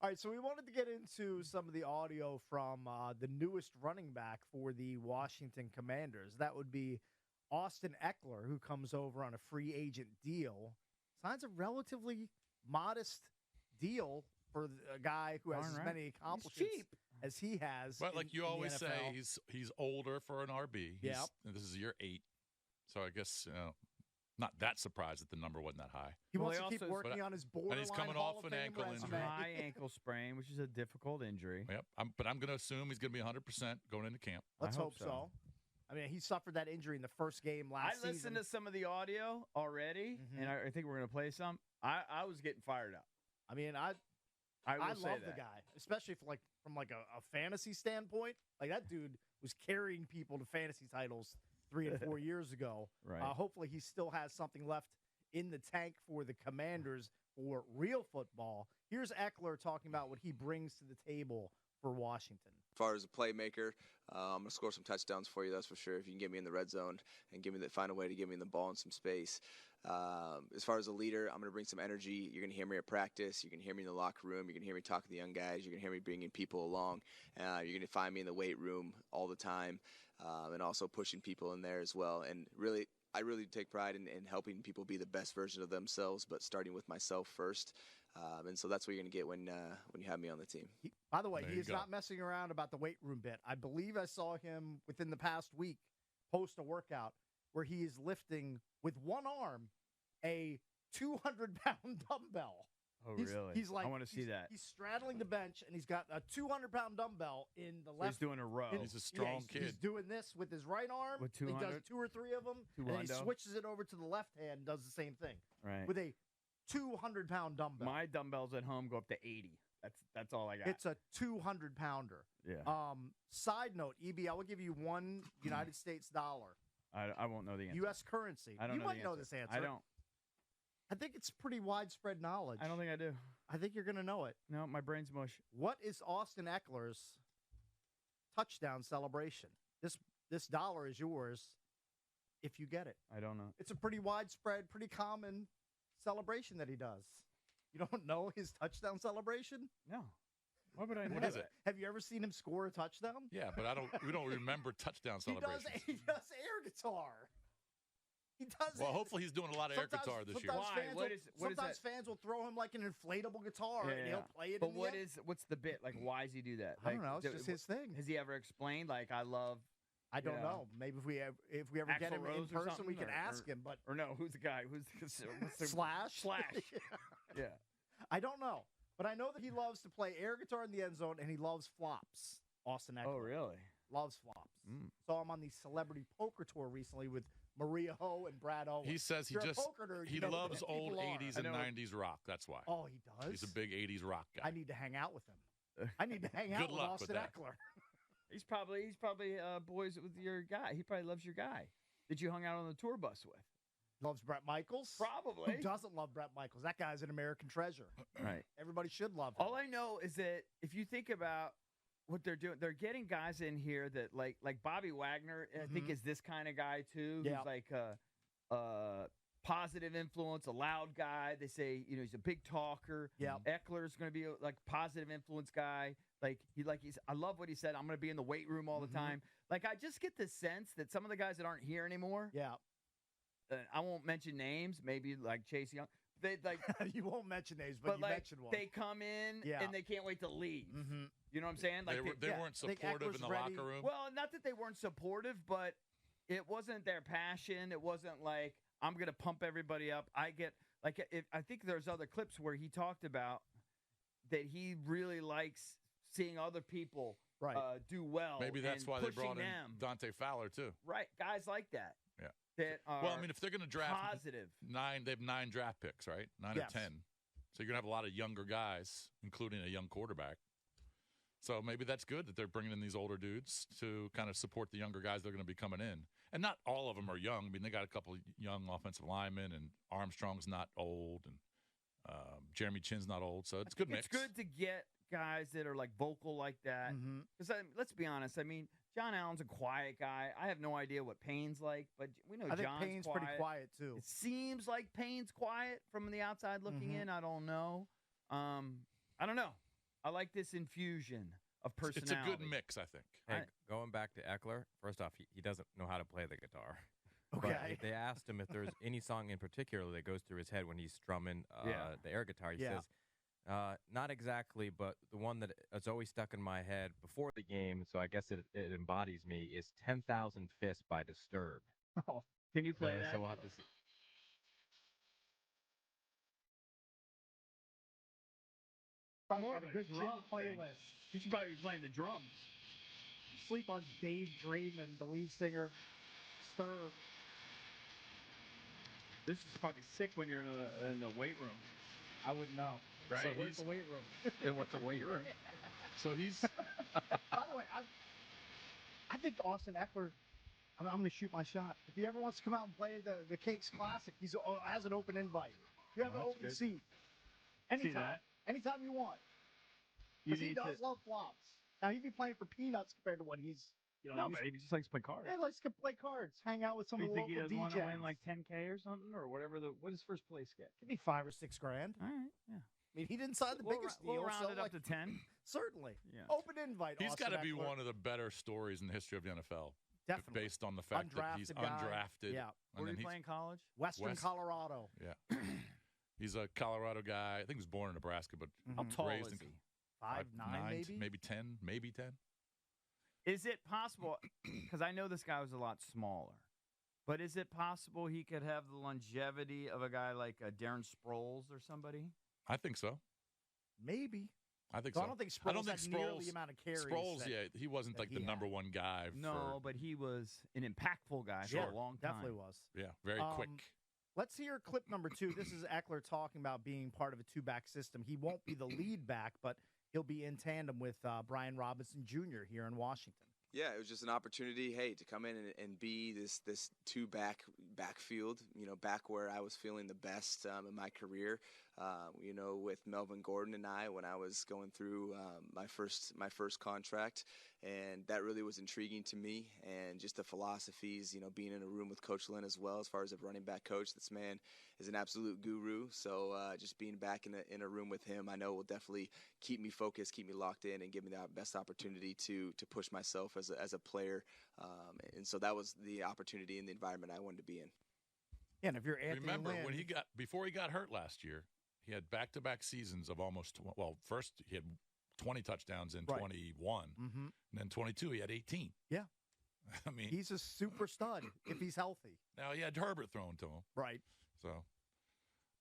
All right, so we wanted to get into some of the audio from the newest running back for the Washington Commanders. That would be Austin Ekeler, who comes over on a free agent deal. Signs a relatively modest deal for a guy who has as many accomplishments as he has. But like you always say, NFL. he's older for an RB. Yep. This is year 8. So I guess not that surprised that the number wasn't that high. He wants to keep working on his borderline and he's coming Hall off of an Fame ankle resume. injury. High ankle sprain, which is a difficult injury. Yep. But I'm going to assume he's going to be 100% going into camp. Let's hope so. I mean, he suffered that injury in the first game last season. I listened to some of the audio already, and I think we're going to play some. I was getting fired up. I mean, I love the guy, especially from a fantasy standpoint. Like, that dude was carrying people to fantasy titles 3 and 4 years ago. Right. Hopefully he still has something left in the tank for the Commanders for real football. Here's Ekeler talking about what he brings to the table for Washington. As far as a playmaker, I'm going to score some touchdowns for you, that's for sure, if you can get me in the red zone and find a way to give me the ball in some space. As far as a leader, I'm going to bring some energy. You're going to hear me at practice. You're going to hear me in the locker room. You're going to hear me talk to the young guys. You're going to hear me bringing people along. You're going to find me in the weight room all the time, and also pushing people in there as well. And I really take pride in helping people be the best version of themselves, but starting with myself first. And so that's what you're going to get when you have me on the team. By the way, he is not messing around about the weight room bit. I believe I saw him within the past week post a workout where he is lifting with one arm a 200-pound dumbbell. Oh, really? He's like, I want to see that. He's straddling the bench, and he's got a 200-pound dumbbell in the left. He's doing a row. He's a strong kid. He's doing this with his right arm. With he 200? does 2 or 3 of them, and then he switches it over to the left hand and does the same thing. Right. With a 200-pound dumbbell. My dumbbells at home go up to 80. That's all I got. It's a 200-pounder. Yeah. Side note, EB, I will give you one United States dollar. I won't know the answer. U.S. currency. I don't you know might the know answer. this answer. I don't. I think it's pretty widespread knowledge. I don't think I do. I think you're going to know it. No, my brain's mush. What is Austin Ekeler's touchdown celebration? This dollar is yours if you get it. I don't know. It's a pretty widespread, pretty common celebration that he does. You don't know his touchdown celebration? No. Why would I know What is it? Have you ever seen him score a touchdown? Yeah, but we don't remember touchdown celebrations. He does air guitar. He does. Well, hopefully he's doing a lot of air guitar this year. Sometimes fans will throw him like an inflatable guitar, and he'll play it. But what's the bit? Like, why does he do that? I don't know. It's just his thing. Has he ever explained? Like, I don't know. Maybe if we ever get him in person, we can ask him. But no, who's the guy? Who's the Slash? Yeah. I don't know, but I know that he loves to play air guitar in the end zone, and he loves flops. Austin Ekeler. Oh, really? Loves flops. Saw him on the Celebrity Poker Tour recently with Maria Ho and Brad Owen. He says he loves old 80s and 90s rock. That's why. Oh, he does? He's a big 80s rock guy. I need to hang out with him. I need to hang out with Austin Ekeler. He's probably boys with your guy. He probably loves your guy that you hung out on the tour bus with. Loves Brett Michaels? Probably. Who doesn't love Brett Michaels? That guy's an American treasure. Right. Everybody should love him. All I know is that if you think about what they're doing, they're getting guys in here that like Bobby Wagner, I think is this kind of guy too. Yeah. Who's like a positive influence, a loud guy. They say, he's a big talker. Yeah. Eckler's going to be a positive influence guy. I love what he said. I'm going to be in the weight room all the time. Like, I just get this sense that some of the guys that aren't here anymore. Yeah. I won't mention names, maybe like Chase Young. They like you won't mention names, but you mentioned one. They come in and they can't wait to leave. Mm-hmm. You know what I'm saying? Like they weren't supportive in the locker room. Well, not that they weren't supportive, but it wasn't their passion. It wasn't like I'm going to pump everybody up. I think there's other clips where he talked about that he really likes seeing other people do well. Maybe that's why they brought in Dante Fowler too. Right, guys like that. Yeah. That are well, I mean, if they're going to draft positive 9, they have 9 draft picks, right? 9 or 10. So you're going to have a lot of younger guys, including a young quarterback. So maybe that's good that they're bringing in these older dudes to kind of support the younger guys that are going to be coming in. And not all of them are young. I mean, they got a couple of young offensive linemen, and Armstrong's not old, and Jeremy Chinn's not old. So it's a good mix. It's good to get guys that are like vocal like that. Because let's be honest. I mean, John Allen's a quiet guy. I have no idea what Payne's like, but we know John's Payne's quiet. pretty quiet too. It seems like Payne's quiet from the outside looking in. I don't know. I don't know. I like this infusion of It's personality. a good mix, I think. Hey, going back to Ekeler, first off, he doesn't know how to play the guitar. Okay. But they asked him if there's any song in particular that goes through his head when he's strumming the air guitar. He says, not exactly, but the one that has always stuck in my head before the game, so I guess it embodies me, is 10,000 Fists by Disturbed. Oh, can you play that? So we'll have to see. More of a good drum playlist. You should probably be playing the drums. Sleep on Dave Draymond, the lead singer. Stir. This is fucking sick when you're in the weight room. I wouldn't know. Right. So where's the weight room? And what's the weight room? So he's By the way, I think Austin Ekeler, I'm going to shoot my shot. If he ever wants to come out and play the Cakes Classic, he has an open invite. You have an that's open good. seat. See Anytime. that? Anytime you want. You Because he need does to. love flops. Now, he'd be playing for peanuts compared to what he's, No, but he just likes to play cards. Yeah, let's go play cards, hang out with some Do of you the think he local doesn't want to DJs. win like 10K or something, or whatever? What does first place get? Give me $5 or $6 grand. All right, yeah. I mean, he didn't sign the biggest we'll deal. round so it up like, to 10. certainly. Yeah. Open invite. he's got to be one of the better stories in the history of the NFL. Definitely. Based on the fact that he's Undrafted guy. undrafted. Yeah. And Where then did he play in college? Western West- Colorado. Yeah. He's a Colorado guy. I think he was born in Nebraska, but How Mhm. tall raised is in he? 5'9", maybe. 10, maybe 10. Is it possible? Because I know this guy was a lot smaller, but is it possible he could have the longevity of a guy like Darren Sproles or somebody? I think so. Maybe. I think So so. I don't think I don't Sproles think had nearly Sproles- the amount of carries. Sproles, that- yeah, he wasn't that like the he number had. one guy. No, but he was an impactful guy Yeah, for a long time. definitely was. Yeah, very quick. Let's hear clip number 2. This is Ekeler talking about being part of a two-back system. He won't be the lead back, but he'll be in tandem with Brian Robinson Jr. here in Washington. Yeah, it was just an opportunity, hey, to come in and be this backfield, back where I was feeling the best in my career, with Melvin Gordon and I when I was going through my first contract, and that really was intriguing to me, and just the philosophies, being in a room with Coach Lynn as well, as far as a running back coach. This man is an absolute guru, so just being back in a room with him, I know will definitely keep me focused, keep me locked in, and give me the best opportunity to push myself as a player, and so that was the opportunity and the environment I wanted to be in. Yeah, and if you're Anthony Remember Lynn, when before he got hurt last year, he had back-to-back seasons of first he had 20 touchdowns in Right. 21, Mhm. and then 22 he had 18. Yeah. I mean, he's a super stud if he's healthy. now he had Herbert thrown to him, Right. so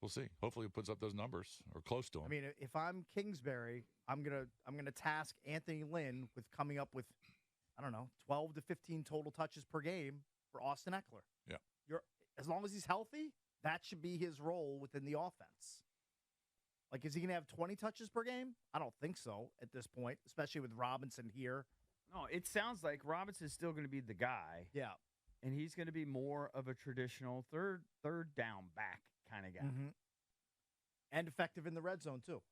we'll see. Hopefully, he puts up those numbers or close to them. I mean, if I'm Kingsbury, I'm gonna task Anthony Lynn with coming up with, 12 to 15 total touches per game for Austin Ekeler. Yeah. As long as he's healthy, that should be his role within the offense. Like, is he gonna have 20 touches per game? I don't think so at this point, especially with Robinson here. No, it sounds like Robinson's still going to be the guy, Yeah. and he's going to be more of a traditional third down back kind of guy. Mm-hmm. And effective in the red zone too.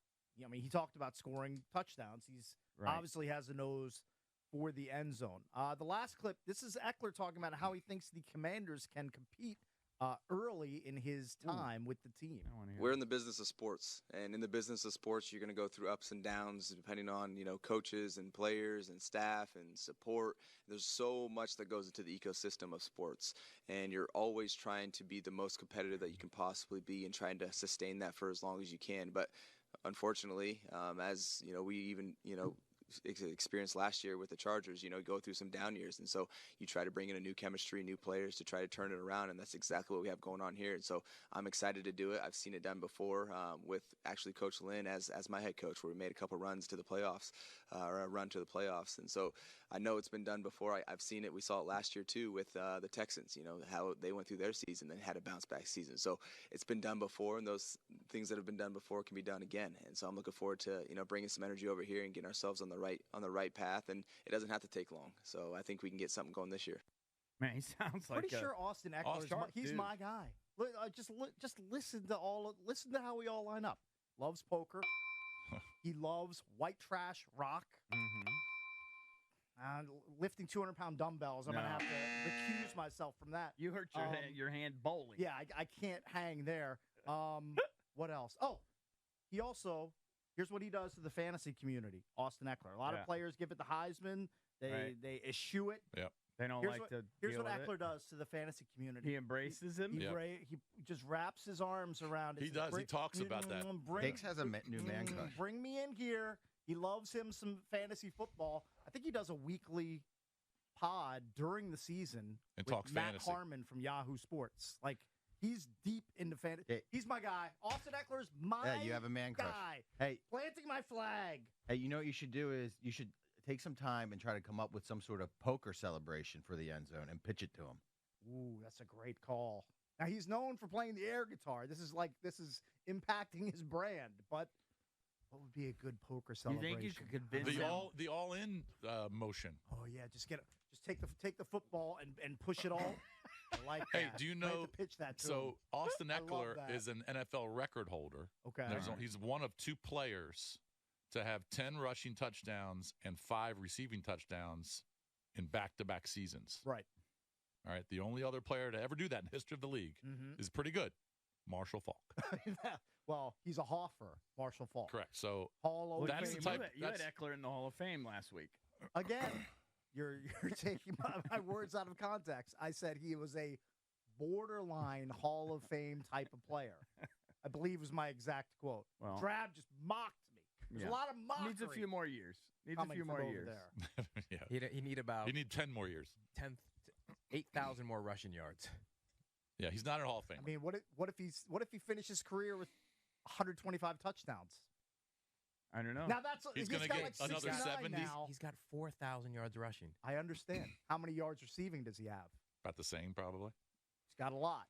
I mean, he talked about scoring touchdowns. He's Right. obviously has a nose for the end zone. The last clip, this is Ekeler talking about how he thinks the Commanders can compete early in his time with the team. I wanna hear We're it. in the business of sports, and in the business of sports, you're going to go through ups and downs depending on coaches and players and staff and support. There's so much that goes into the ecosystem of sports, and you're always trying to be the most competitive that you can possibly be and trying to sustain that for as long as you can. But unfortunately, as we even experienced last year with the Chargers, you go through some down years, and so you try to bring in a new chemistry, new players to try to turn it around, and that's exactly what we have going on here. And so I'm excited to do it. I've seen it done before with actually Coach Lynn as my head coach, where we made a couple runs to the playoffs, or a run to the playoffs, and so I know it's been done before. I've seen it. We saw it last year too with the Texans. How they went through their season and had a bounce back season. So it's been done before, and those things that have been done before can be done again. And so I'm looking forward to bringing some energy over here and getting ourselves on the right path. And it doesn't have to take long. So I think we can get something going this year. Man, he sounds like Pretty sure Austin Ekeler sharp he's dude. my guy. Just listen to how we all line up. Loves poker. He loves white trash rock. Lifting 200-pound dumbbells. I'm gonna No. have to recuse myself from that. You hurt your hand bowling. Yeah, I can't hang there. What else? Oh, he also Here's what he does to the fantasy community, Austin Ekeler. A lot of players give it the Heisman. They eschew it. Yep. They don't Here's like to. Here's what deal with Ekeler does to the fantasy community. He embraces him. He just wraps his arms around it. He does. He talks about that. Hicks has a new man crush. Bring me in here. He loves him some fantasy football. I think he does a weekly pod during the season and with talks Matt fantasy. Harmon from Yahoo Sports. Like, he's deep into fantasy. He's my guy. Austin Eckler's my you have a man crush. guy. Hey, planting my flag. Hey, you know what you should do is you should take some time and try to come up with some sort of poker celebration for the end zone and pitch it to him. Ooh, that's a great call. Now, he's known for playing the air guitar. This is impacting his brand, but what would be a good poker celebration? You think you could convince him? The all-in motion. Oh yeah, just take the football and push it all. I like that. Hey, do you know? Might have to pitch that to him. So Austin I love Ekeler that. is an NFL record holder. Okay. He's one of 2 players to have 10 rushing touchdowns and 5 receiving touchdowns in back-to-back seasons. Right. All right. The only other player to ever do that in the history of the league is pretty good, Marshall Faulk. Well, he's a Hoffer, Marshall Faulk. Correct. So Hall of that's Fame. the type. You had Eckler in the Hall of Fame last week. Again, you're taking my words out of context. I said he was a borderline Hall of Fame type of player. I believe was my exact quote. Well, Drab just mocked me. There's a lot of mockery. Needs a few more years. Needs coming a few from more over years. there. Yeah. He need about. You need 10 more years. 8,000 more rushing yards. Yeah, he's not in Hall of Fame. I mean, what if he finishes his career with 125 touchdowns? I don't know. Now that's He's going to get like another 69 70. now. He's got 4,000 yards rushing. I understand. How many yards receiving does he have? About the same, probably. He's got a lot.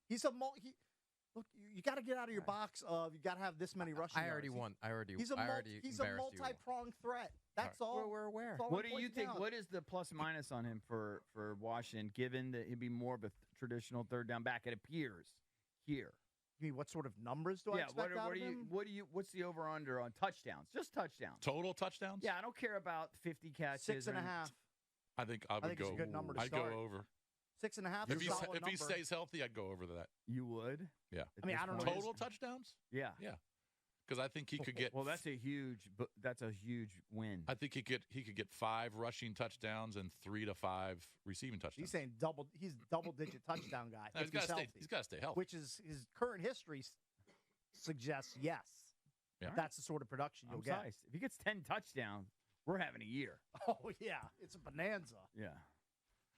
He's look. You got to get out of your box of you got to have this many rushing I already yards. won. I already. He's a multi-pronged threat. That's all. We're aware. That's all What I'm do you pointing think? out. What is the plus minus on him for Washington, given that he'd be more of a traditional third down back? It appears here. You mean what sort of numbers do I expect out of him? What's the over under on touchdowns? Just touchdowns. Total touchdowns? Yeah, I don't care about 50 catches. 6.5. I think I would think go. it's a good number to I'd go start. over. 6.5. If is he a solid if he number. stays healthy, I'd go over that. You would? Yeah. I mean, I don't know. Total touchdowns? Yeah. Yeah. Because I think he could get. Well, that's a huge win. I think he could get 5 rushing touchdowns and 3 to 5 receiving touchdowns. He's saying he's double-digit touchdown guy. No, if he's healthy, he's got to stay healthy. which is his current history suggests yes. Yeah. That's the sort of production you'll get. If he gets 10 touchdowns, we're having a year. Oh yeah, it's a bonanza. Yeah.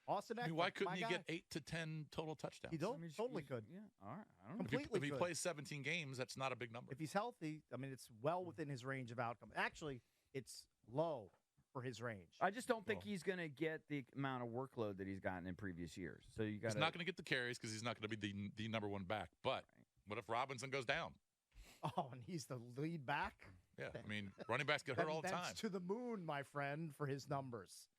Austin Ekeler, I mean, why couldn't my he guy. get 8 to 10 total touchdowns? He totally could. Yeah. All right. I don't know. Completely If he could. plays 17 games, that's not a big number. If he's healthy, I mean, it's well within his range of outcome. Actually, it's low for his range. I just don't think he's going to get the amount of workload that he's gotten in previous years. So you got. He's not going to get the carries because he's not going to be the number 1 back. But what if Robinson goes down? Oh, and he's the lead back? Yeah, I mean, running backs get hurt all the time. That's to the moon, my friend, for his numbers.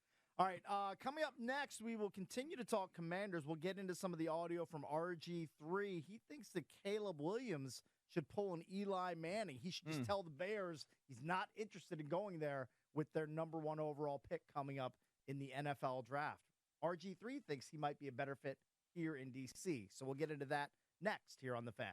All right, coming up next, we will continue to talk Commanders. We'll get into some of the audio from RG3. He thinks that Caleb Williams should pull an Eli Manning. He should just tell the Bears he's not interested in going there with their number 1 overall pick coming up in the NFL draft. RG3 thinks he might be a better fit here in D.C., so we'll get into that next here on The Fan.